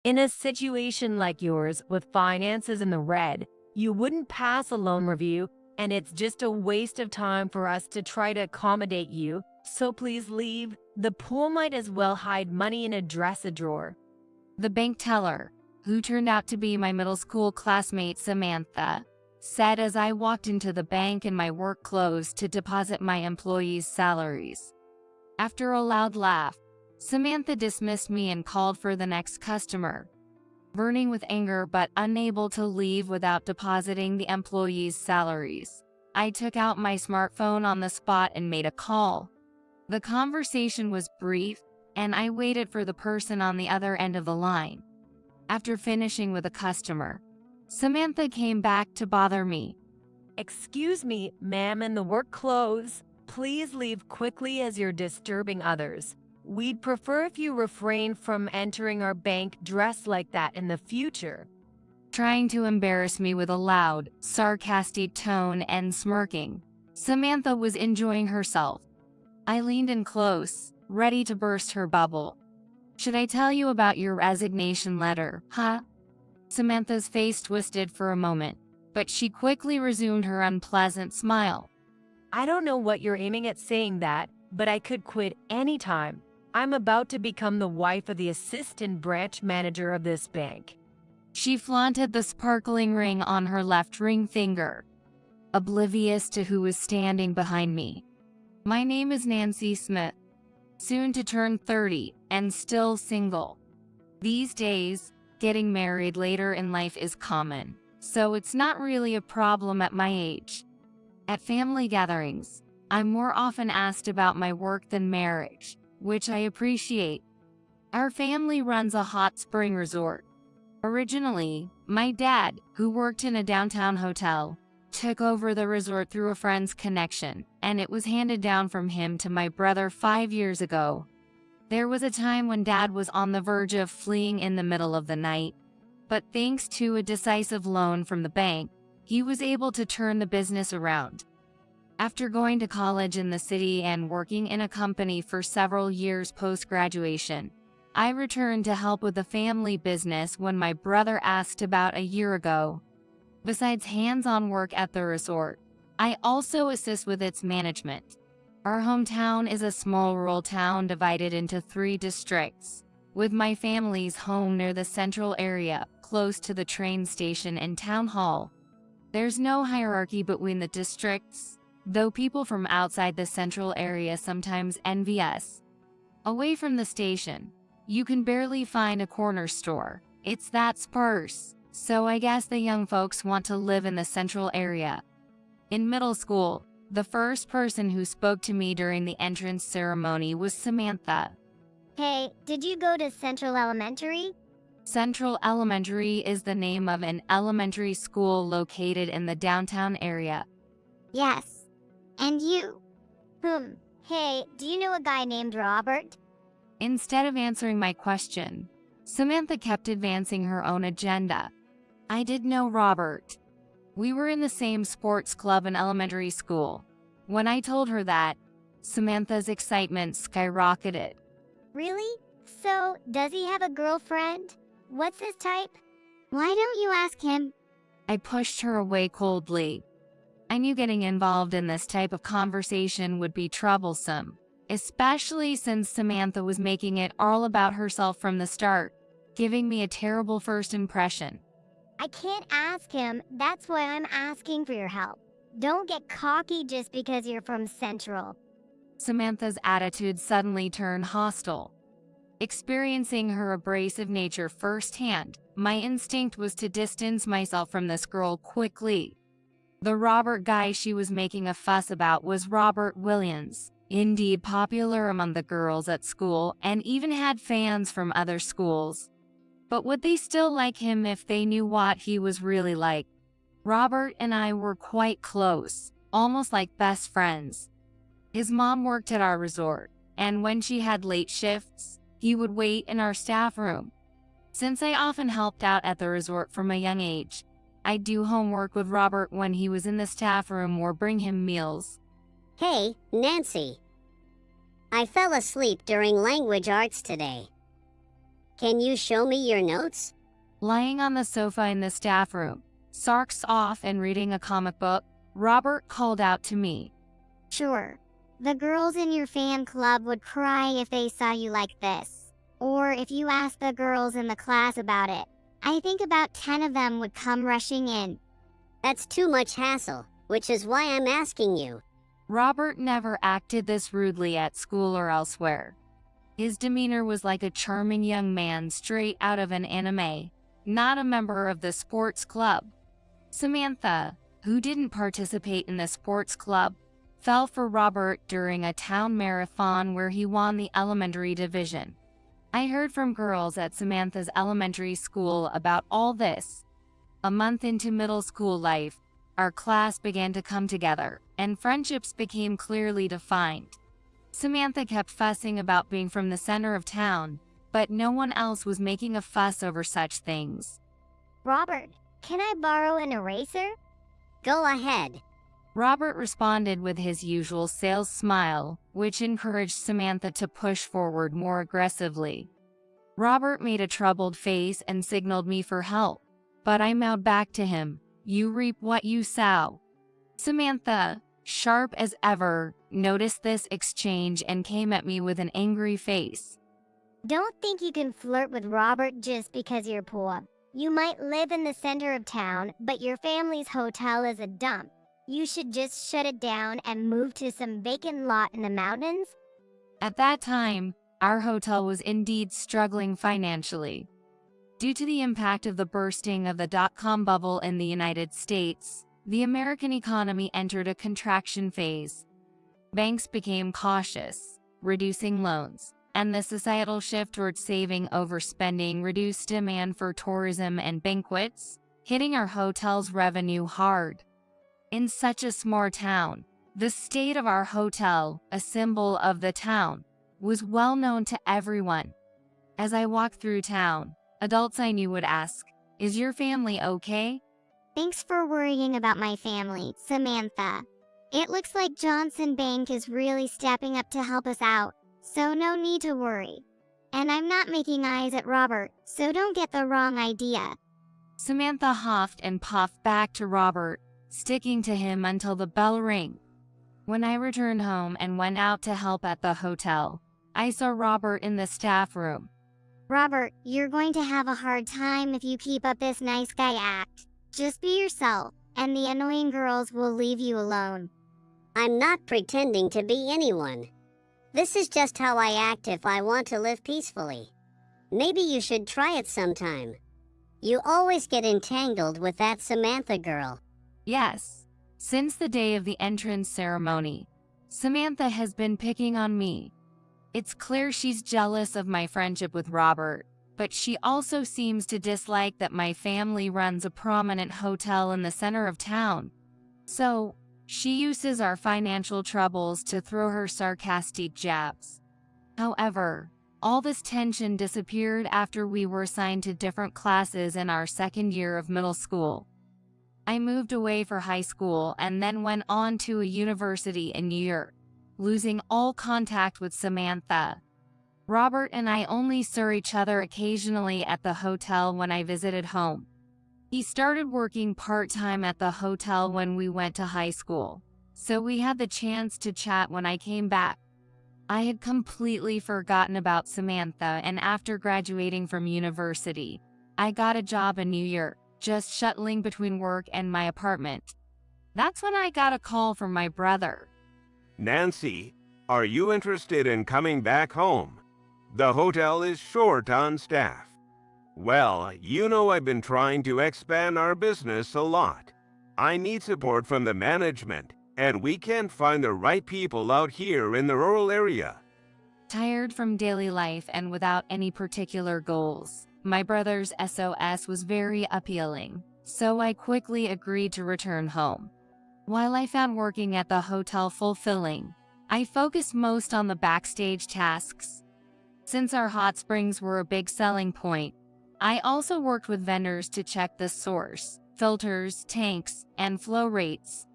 In a situation like yours, with finances in the red, you wouldn't pass a loan review, and it's just a waste of time for us to try to accommodate you, so please leave. The pool might as well hide money in a dresser drawer. The bank teller, who turned out to be my middle school classmate Samantha, said as I walked into the bank in my work clothes to deposit my employees' salaries. After a loud laugh, Samantha dismissed me and called for the next customer. Burning with anger but unable to leave without depositing the employees' salaries, I took out my smartphone on the spot and made a call. The conversation was brief, and I waited for the person on the other end of the line. After finishing with a customer, Samantha came back to bother me. Excuse me, ma'am, in the work clothes. Please leave quickly as you're disturbing others. We'd prefer if you refrain from entering our bank dressed like that in the future. Trying to embarrass me with a loud, sarcastic tone and smirking, Samantha was enjoying herself. I leaned in close, ready to burst her bubble. Should I tell you about your resignation letter, huh? Samantha's face twisted for a moment, but she quickly resumed her unpleasant smile. I don't know what you're aiming at saying that, but I could quit anytime. I'm about to become the wife of the assistant branch manager of this bank. She flaunted the sparkling ring on her left ring finger, oblivious to who was standing behind me. My name is Nancy Smith, soon to turn 30 and still single. These days, getting married later in life is common, so it's not really a problem at my age. At family gatherings, I'm more often asked about my work than marriage, which I appreciate. Our family runs a hot spring resort. Originally, my dad, who worked in a downtown hotel, took over the resort through a friend's connection, and it was handed down from him to my brother 5 years ago. There was a time when Dad was on the verge of fleeing in the middle of the night, but thanks to a decisive loan from the bank, he was able to turn the business around. After going to college in the city and working in a company for several years post-graduation, I returned to help with the family business when my brother asked about a year ago. Besides hands-on work at the resort, I also assist with its management. Our hometown is a small rural town divided into 3 districts, with my family's home near the central area, close to the train station and town hall. There's no hierarchy between the districts, though people from outside the central area sometimes envy us. Away from the station, you can barely find a corner store. It's that sparse, so I guess the young folks want to live in the central area. In middle school, the first person who spoke to me during the entrance ceremony was Samantha. Hey, did you go to Central Elementary? Central Elementary is the name of an elementary school located in the downtown area. Yes. And you? Hey, do you know a guy named Robert? Instead of answering my question, Samantha kept advancing her own agenda. I did know Robert. We were in the same sports club in elementary school. When I told her that, Samantha's excitement skyrocketed. Really? So, does he have a girlfriend? What's his type? Why don't you ask him? I pushed her away coldly. I knew getting involved in this type of conversation would be troublesome, especially since Samantha was making it all about herself from the start, giving me a terrible first impression. I can't ask him, that's why I'm asking for your help. Don't get cocky just because you're from Central. Samantha's attitude suddenly turned hostile. Experiencing her abrasive nature firsthand, my instinct was to distance myself from this girl quickly. The Robert guy she was making a fuss about was Robert Williams, indeed popular among the girls at school and even had fans from other schools. But would they still like him if they knew what he was really like? Robert and I were quite close, almost like best friends. His mom worked at our resort, and when she had late shifts, he would wait in our staff room. Since I often helped out at the resort from a young age, I'd do homework with Robert when he was in the staff room or bring him meals. Hey, Nancy. I fell asleep during language arts today. Can you show me your notes? Lying on the sofa in the staff room, socks off and reading a comic book, Robert called out to me. Sure. The girls in your fan club would cry if they saw you like this. Or if you asked the girls in the class about it. I think about 10 of them would come rushing in. That's too much hassle, which is why I'm asking you. Robert never acted this rudely at school or elsewhere. His demeanor was like a charming young man straight out of an anime, not a member of the sports club. Samantha, who didn't participate in the sports club, fell for Robert during a town marathon where he won the elementary division. I heard from girls at Samantha's elementary school about all this. A month into middle school life, our class began to come together, and friendships became clearly defined. Samantha kept fussing about being from the center of town, but no one else was making a fuss over such things. Robert, can I borrow an eraser? Go ahead. Robert responded with his usual sales smile, which encouraged Samantha to push forward more aggressively. Robert made a troubled face and signaled me for help, but I mouthed back to him, "You reap what you sow." Samantha, sharp as ever, noticed this exchange and came at me with an angry face. Don't think you can flirt with Robert just because you're poor. You might live in the center of town, but your family's hotel is a dump. You should just shut it down and move to some vacant lot in the mountains. At that time, our hotel was indeed struggling financially. Due to the impact of the bursting of the dot-com bubble in the United States, the American economy entered a contraction phase. Banks became cautious, reducing loans, and the societal shift towards saving over spending reduced demand for tourism and banquets, hitting our hotel's revenue hard. In such a small town, the state of our hotel, a symbol of the town, was well known to everyone. As I walked through town, adults I knew would ask, "Is your family okay?" Thanks for worrying about my family, Samantha. It looks like Johnson Bank is really stepping up to help us out, so no need to worry. And I'm not making eyes at Robert, so don't get the wrong idea. Samantha huffed and puffed back to Robert, sticking to him until the bell rang. When I returned home and went out to help at the hotel, I saw Robert in the staff room. Robert, you're going to have a hard time if you keep up this nice guy act. Just be yourself, and the annoying girls will leave you alone. I'm not pretending to be anyone. This is just how I act if I want to live peacefully. Maybe you should try it sometime. You always get entangled with that Samantha girl. Yes, since the day of the entrance ceremony, Samantha has been picking on me. It's clear she's jealous of my friendship with Robert, but she also seems to dislike that my family runs a prominent hotel in the center of town. So, she uses our financial troubles to throw her sarcastic jabs. However, all this tension disappeared after we were assigned to different classes in our second year of middle school. I moved away for high school and then went on to a university in New York, losing all contact with Samantha. Robert and I only saw each other occasionally at the hotel when I visited home. He started working part-time at the hotel when we went to high school, so we had the chance to chat when I came back. I had completely forgotten about Samantha, and after graduating from university, I got a job in New York, just shuttling between work and my apartment. That's when I got a call from my brother. "Nancy, are you interested in coming back home? The hotel is short on staff." "Well, you know I've been trying to expand our business a lot. I need support from the management, and we can't find the right people out here in the rural area." Tired from daily life and without any particular goals, my brother's SOS was very appealing, so I quickly agreed to return home. While I found working at the hotel fulfilling, I focused most on the backstage tasks. Since our hot springs were a big selling point, I also worked with vendors to check the source, filters, tanks, and flow rates.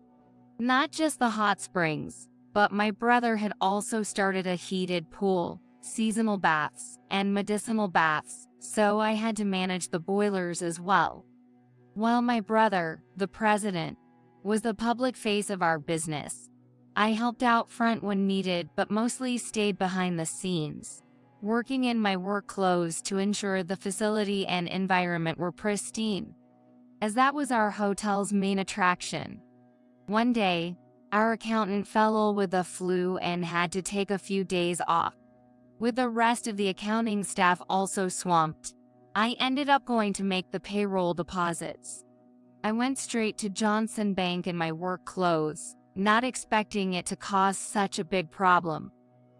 Not just the hot springs, but my brother had also started a heated pool, seasonal baths, and medicinal baths, so I had to manage the boilers as well. While my brother, the president, was the public face of our business, I helped out front when needed but mostly stayed behind the scenes, working in my work clothes to ensure the facility and environment were pristine, as that was our hotel's main attraction. One day, our accountant fell ill with the flu and had to take a few days off. With the rest of the accounting staff also swamped, I ended up going to make the payroll deposits. I went straight to Johnson Bank in my work clothes, not expecting it to cause such a big problem.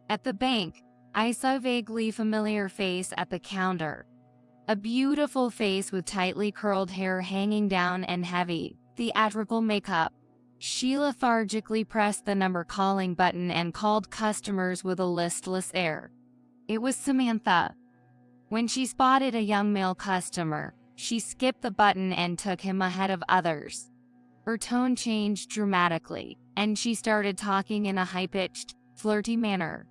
At the bank, I saw a vaguely familiar face at the counter. A beautiful face with tightly curled hair hanging down and heavy, theatrical makeup. She lethargically pressed the number calling button and called customers with a listless air. It was Samantha. When she spotted a young male customer, she skipped the button and took him ahead of others. Her tone changed dramatically, and she started talking in a high-pitched, flirty manner.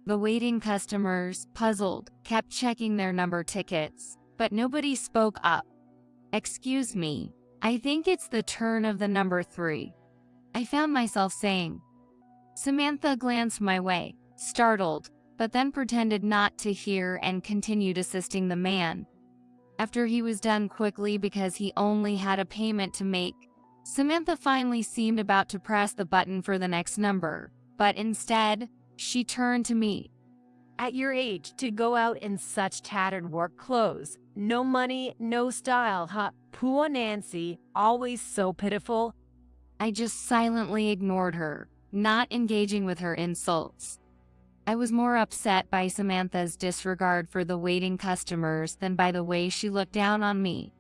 The waiting customers, puzzled, kept checking their number tickets, but nobody spoke up. "Excuse me, I think it's the turn of the number 3. I found myself saying. Samantha glanced my way, startled, but then pretended not to hear and continued assisting the man. After he was done quickly because he only had a payment to make, Samantha finally seemed about to press the button for the next number, but instead, she turned to me. At your age, to go out in such tattered work clothes. No money, no style, huh? Poor Nancy, always so pitiful. I just silently ignored her, not engaging with her insults. I was more upset by Samantha's disregard for the waiting customers than by the way she looked down on me.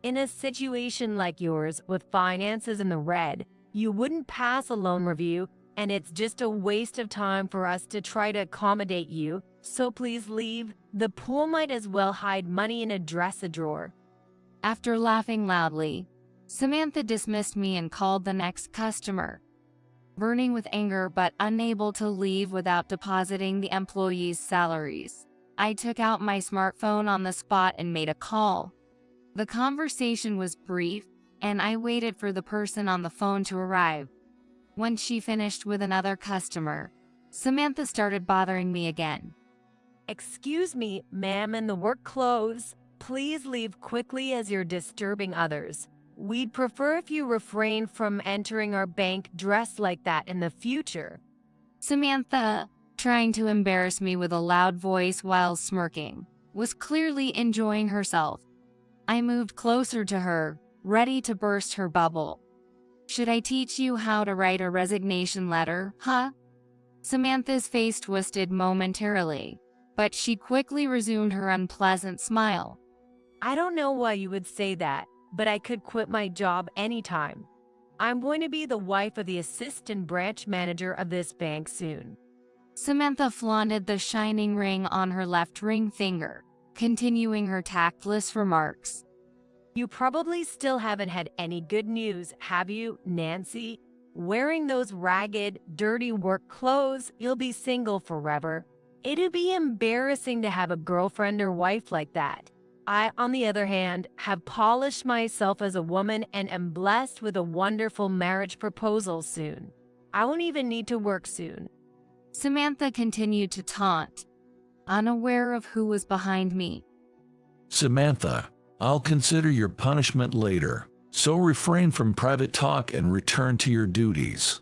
In a situation like yours, with finances in the red, you wouldn't pass a loan review, and it's just a waste of time for us to try to accommodate you, so please leave. The pool might as well hide money in a dresser drawer. After laughing loudly, Samantha dismissed me and called the next customer. Burning with anger but unable to leave without depositing the employees' salaries, I took out my smartphone on the spot and made a call. The conversation was brief, and I waited for the person on the phone to arrive. When she finished with another customer, Samantha started bothering me again. Excuse me, ma'am, in the work clothes. Please leave quickly as you're disturbing others. We'd prefer if you refrain from entering our bank dressed like that in the future. Samantha, trying to embarrass me with a loud voice while smirking, was clearly enjoying herself. I moved closer to her, ready to burst her bubble. Should I teach you how to write a resignation letter, huh? Samantha's face twisted momentarily, but she quickly resumed her unpleasant smile. I don't know why you would say that, but I could quit my job anytime. I'm going to be the wife of the assistant branch manager of this bank soon. Samantha flaunted the shining ring on her left ring finger, continuing her tactless remarks. You probably still haven't had any good news, have you, Nancy? Wearing those ragged, dirty work clothes, you'll be single forever. It'd be embarrassing to have a girlfriend or wife like that. I, on the other hand, have polished myself as a woman and am blessed with a wonderful marriage proposal soon. I won't even need to work soon. Samantha continued to taunt, unaware of who was behind me. Samantha, I'll consider your punishment later, so refrain from private talk and return to your duties.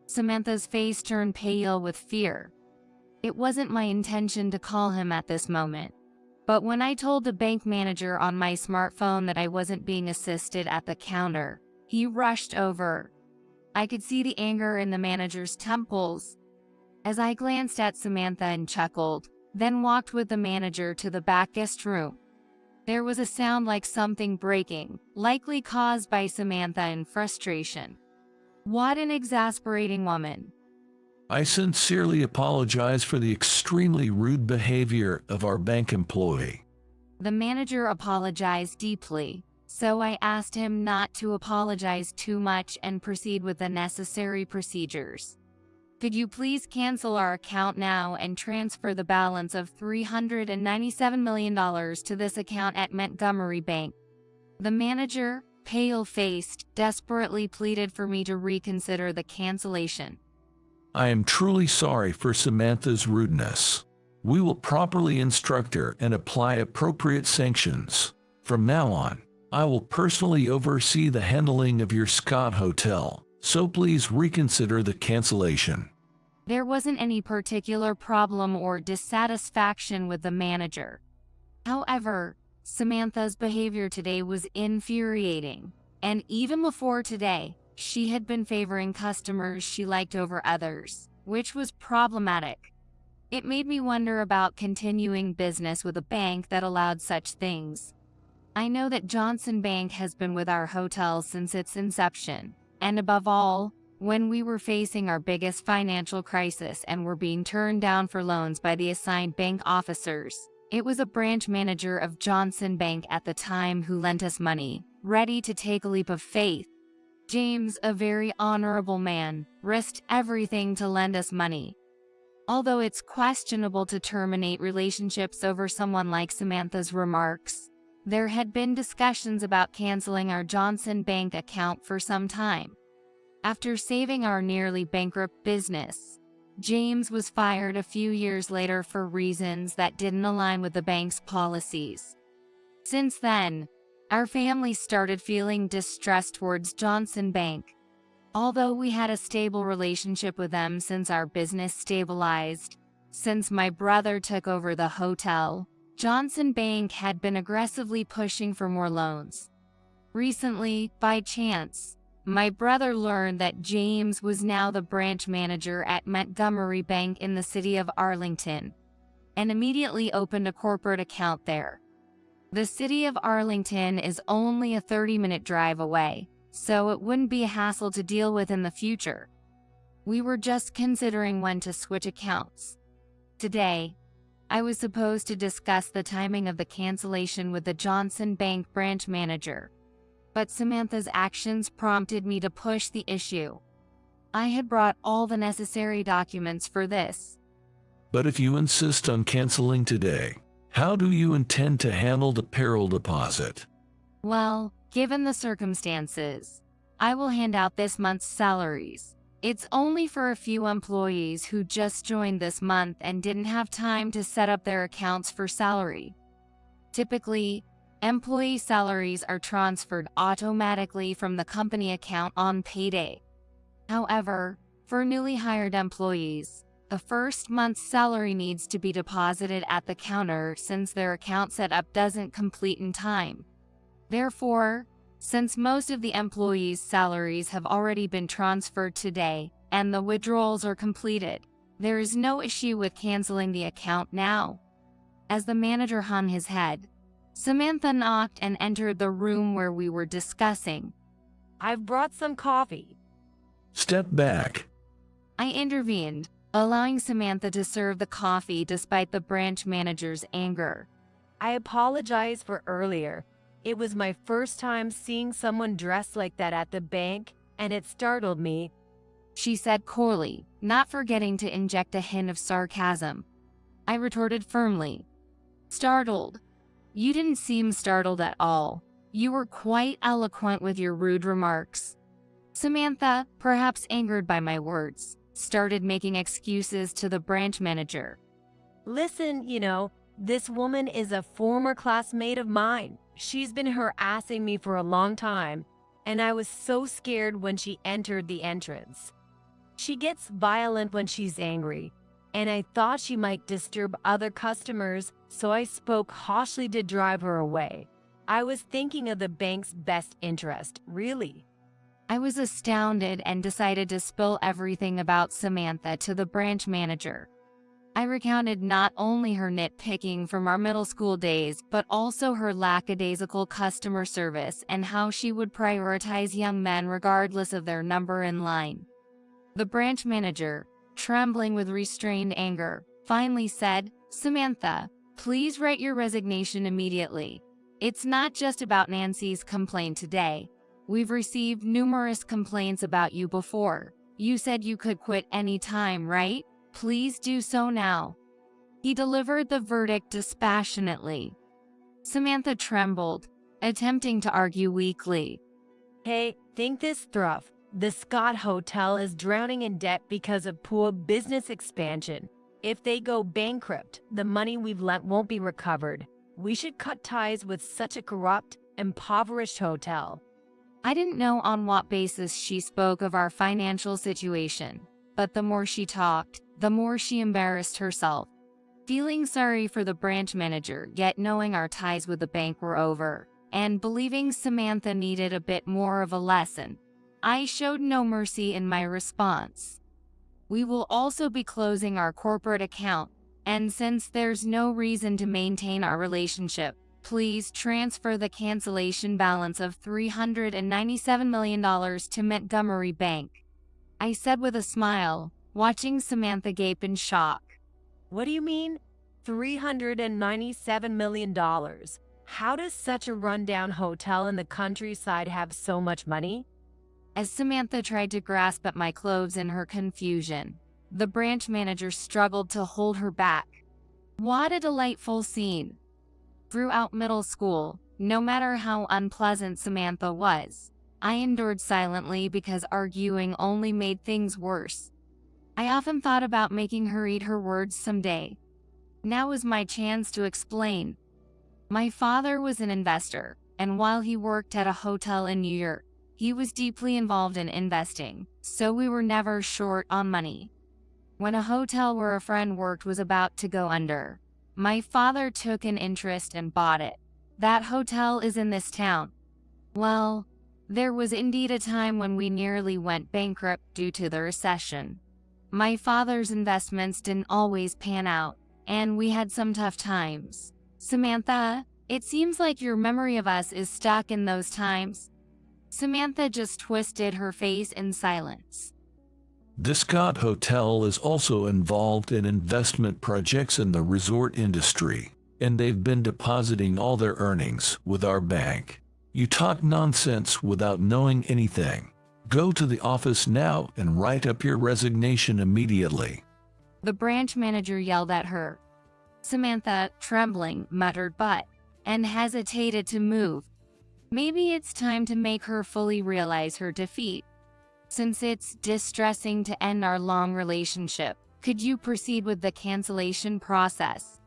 Samantha's face turned pale with fear. It wasn't my intention to call him at this moment. But when I told the bank manager on my smartphone that I wasn't being assisted at the counter, he rushed over. I could see the anger in the manager's temples. As I glanced at Samantha and chuckled, then walked with the manager to the back guest room. There was a sound like something breaking, likely caused by Samantha in frustration. What an exasperating woman. I sincerely apologize for the extremely rude behavior of our bank employee. The manager apologized deeply, so I asked him not to apologize too much and proceed with the necessary procedures. Could you please cancel our account now and transfer the balance of $397 million to this account at Montgomery Bank? The manager, pale-faced, desperately pleaded for me to reconsider the cancellation. I am truly sorry for Samantha's rudeness. We will properly instruct her and apply appropriate sanctions. From now on, I will personally oversee the handling of your Scott Hotel, so please reconsider the cancellation. There wasn't any particular problem or dissatisfaction with the manager. However, Samantha's behavior today was infuriating, and even before today, she had been favoring customers she liked over others, which was problematic. It made me wonder about continuing business with a bank that allowed such things. I know that Johnson Bank has been with our hotel since its inception, and above all, when we were facing our biggest financial crisis and were being turned down for loans by the assigned bank officers, it was a branch manager of Johnson Bank at the time who lent us money, ready to take a leap of faith. James, a very honorable man, risked everything to lend us money. Although it's questionable to terminate relationships over someone like Samantha's remarks, there had been discussions about canceling our Johnson Bank account for some time. After saving our nearly bankrupt business, James was fired a few years later for reasons that didn't align with the bank's policies. Since then, our family started feeling distrust towards Johnson Bank. Although we had a stable relationship with them since our business stabilized, since my brother took over the hotel, Johnson Bank had been aggressively pushing for more loans. Recently, by chance, my brother learned that James was now the branch manager at Montgomery Bank in the city of Arlington, and immediately opened a corporate account there. The city of Arlington is only a 30-minute drive away, so it wouldn't be a hassle to deal with in the future. We were just considering when to switch accounts. Today, I was supposed to discuss the timing of the cancellation with the Johnson Bank branch manager, but Samantha's actions prompted me to push the issue. I had brought all the necessary documents for this. But if you insist on canceling today, how do you intend to handle the payroll deposit? Well, given the circumstances, I will hand out this month's salaries. It's only for a few employees who just joined this month and didn't have time to set up their accounts for salary. Typically, employee salaries are transferred automatically from the company account on payday. However, for newly hired employees, the first month's salary needs to be deposited at the counter since their account setup doesn't complete in time. Therefore, since most of the employees' salaries have already been transferred today and the withdrawals are completed, there is no issue with canceling the account now. As the manager hung his head, Samantha knocked and entered the room where we were discussing. I've brought some coffee. Step back. I intervened, allowing Samantha to serve the coffee despite the branch manager's anger. I apologize for earlier. It was my first time seeing someone dressed like that at the bank, and it startled me, she said coolly, not forgetting to inject a hint of sarcasm. I retorted firmly. Startled? You didn't seem startled at all. You were quite eloquent with your rude remarks. Samantha, perhaps angered by my words, started making excuses to the branch manager. Listen, this woman is a former classmate of mine. She's been harassing me for a long time, and I was so scared when she entered the entrance. She gets violent when she's angry, and I thought she might disturb other customers, so I spoke harshly to drive her away. I was thinking of the bank's best interest, really. I was astounded and decided to spill everything about Samantha to the branch manager. I recounted not only her nitpicking from our middle school days, but also her lackadaisical customer service and how she would prioritize young men regardless of their number in line. The branch manager, trembling with restrained anger, finally said, "Samantha, please write your resignation immediately. It's not just about Nancy's complaint today. We've received numerous complaints about you before. You said you could quit any time, right? Please do so now." He delivered the verdict dispassionately. Samantha trembled, attempting to argue weakly. Hey, think this through. The Scott Hotel is drowning in debt because of poor business expansion. If they go bankrupt, the money we've lent won't be recovered. We should cut ties with such a corrupt, impoverished hotel. I didn't know on what basis she spoke of our financial situation, but the more she talked, the more she embarrassed herself. Feeling sorry for the branch manager, yet knowing our ties with the bank were over, and believing Samantha needed a bit more of a lesson, I showed no mercy in my response. "We will also be closing our corporate account, and since there's no reason to maintain our relationship, please transfer the cancellation balance of $397 million to Montgomery Bank," I said with a smile, watching Samantha gape in shock. What do you mean? $397 million. How does such a rundown hotel in the countryside have so much money? As Samantha tried to grasp at my clothes in her confusion, the branch manager struggled to hold her back. What a delightful scene. Throughout middle school, no matter how unpleasant Samantha was, I endured silently because arguing only made things worse. I often thought about making her eat her words someday. Now was my chance to explain. My father was an investor, and while he worked at a hotel in New York, he was deeply involved in investing, so we were never short on money. When a hotel where a friend worked was about to go under, my father took an interest and bought it. That hotel is in this town. Well, there was indeed a time when we nearly went bankrupt due to the recession. My father's investments didn't always pan out, and we had some tough times. Samantha, it seems like your memory of us is stuck in those times. Samantha just twisted her face in silence. The Scott Hotel is also involved in investment projects in the resort industry, and they've been depositing all their earnings with our bank. You talk nonsense without knowing anything. Go to the office now and write up your resignation immediately. The branch manager yelled at her. Samantha, trembling, muttered but, and hesitated to move. Maybe it's time to make her fully realize her defeat. Since it's distressing to end our long relationship, could you proceed with the cancellation process?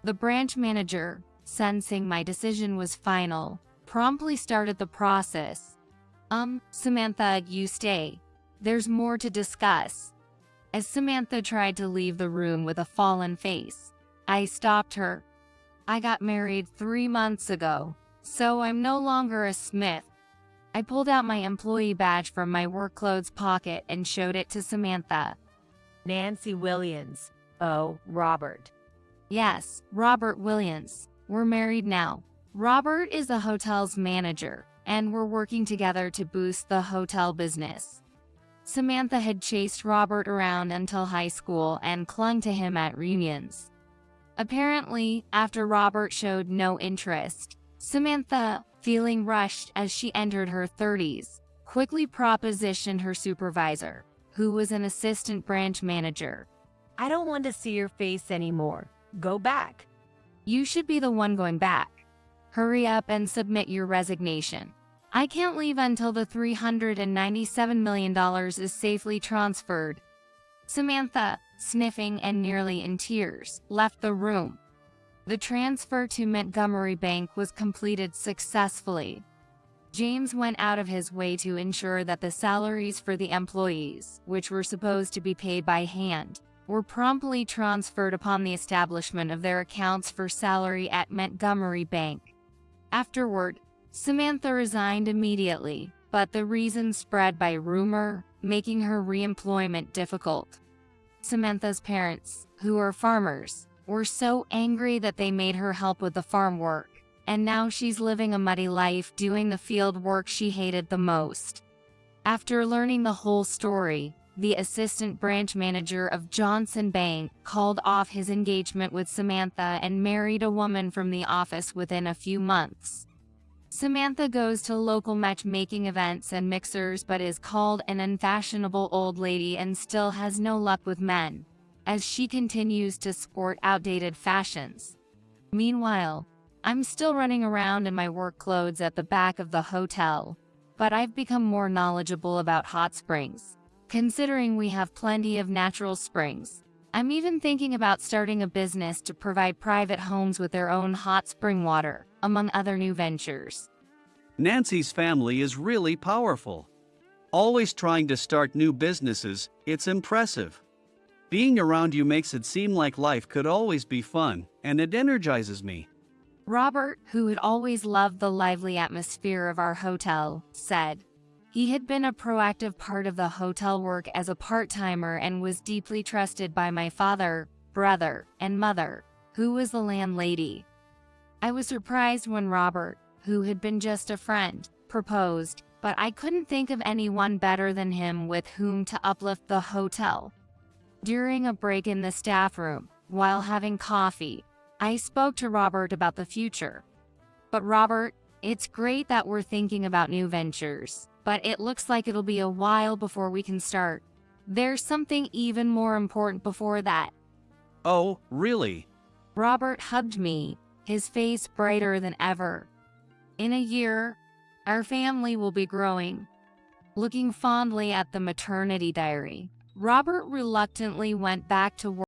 The branch manager, sensing my decision was final, promptly started the process. Samantha, you stay. There's more to discuss." As Samantha tried to leave the room with a fallen face, I stopped her. "I got married 3 months ago, so I'm no longer a Smith." I pulled out my employee badge from my work clothes pocket and showed it to Samantha. Nancy Williams. Oh, Robert. "Yes, Robert Williams. We're married now. Robert is the hotel's manager, and we're working together to boost the hotel business." Samantha had chased Robert around until high school and clung to him at reunions. Apparently, after Robert showed no interest, Samantha, feeling rushed as she entered her 30s, quickly propositioned her supervisor, who was an assistant branch manager. I don't want to see your face anymore. Go back. "You should be the one going back. Hurry up and submit your resignation. I can't leave until the $397 million is safely transferred." Samantha, sniffing and nearly in tears, left the room. The transfer to Montgomery Bank was completed successfully. James went out of his way to ensure that the salaries for the employees, which were supposed to be paid by hand, were promptly transferred upon the establishment of their accounts for salary at Montgomery Bank. Afterward, Samantha resigned immediately, but the reason spread by rumor, making her reemployment difficult. Samantha's parents, who are farmers, were so angry that they made her help with the farm work, and now she's living a muddy life doing the field work she hated the most. After learning the whole story, the assistant branch manager of Johnson Bank called off his engagement with Samantha and married a woman from the office within a few months. Samantha goes to local matchmaking events and mixers but is called an unfashionable old lady and still has no luck with men, as she continues to sport outdated fashions. Meanwhile, I'm still running around in my work clothes at the back of the hotel, but I've become more knowledgeable about hot springs. Considering we have plenty of natural springs, I'm even thinking about starting a business to provide private homes with their own hot spring water, among other new ventures. Nancy's family is really powerful. Always trying to start new businesses, it's impressive. Being around you makes it seem like life could always be fun, and it energizes me. Robert, who had always loved the lively atmosphere of our hotel, said. He had been a proactive part of the hotel work as a part-timer and was deeply trusted by my father, brother, and mother, who was the landlady. I was surprised when Robert, who had been just a friend, proposed, but I couldn't think of anyone better than him with whom to uplift the hotel. During a break in the staff room, while having coffee, I spoke to Robert about the future. But Robert, it's great that we're thinking about new ventures, but it looks like it'll be a while before we can start. There's something even more important before that. Oh, really? Robert hugged me, his face brighter than ever. In a year, our family will be growing. Looking fondly at the maternity diary, Robert reluctantly went back to work.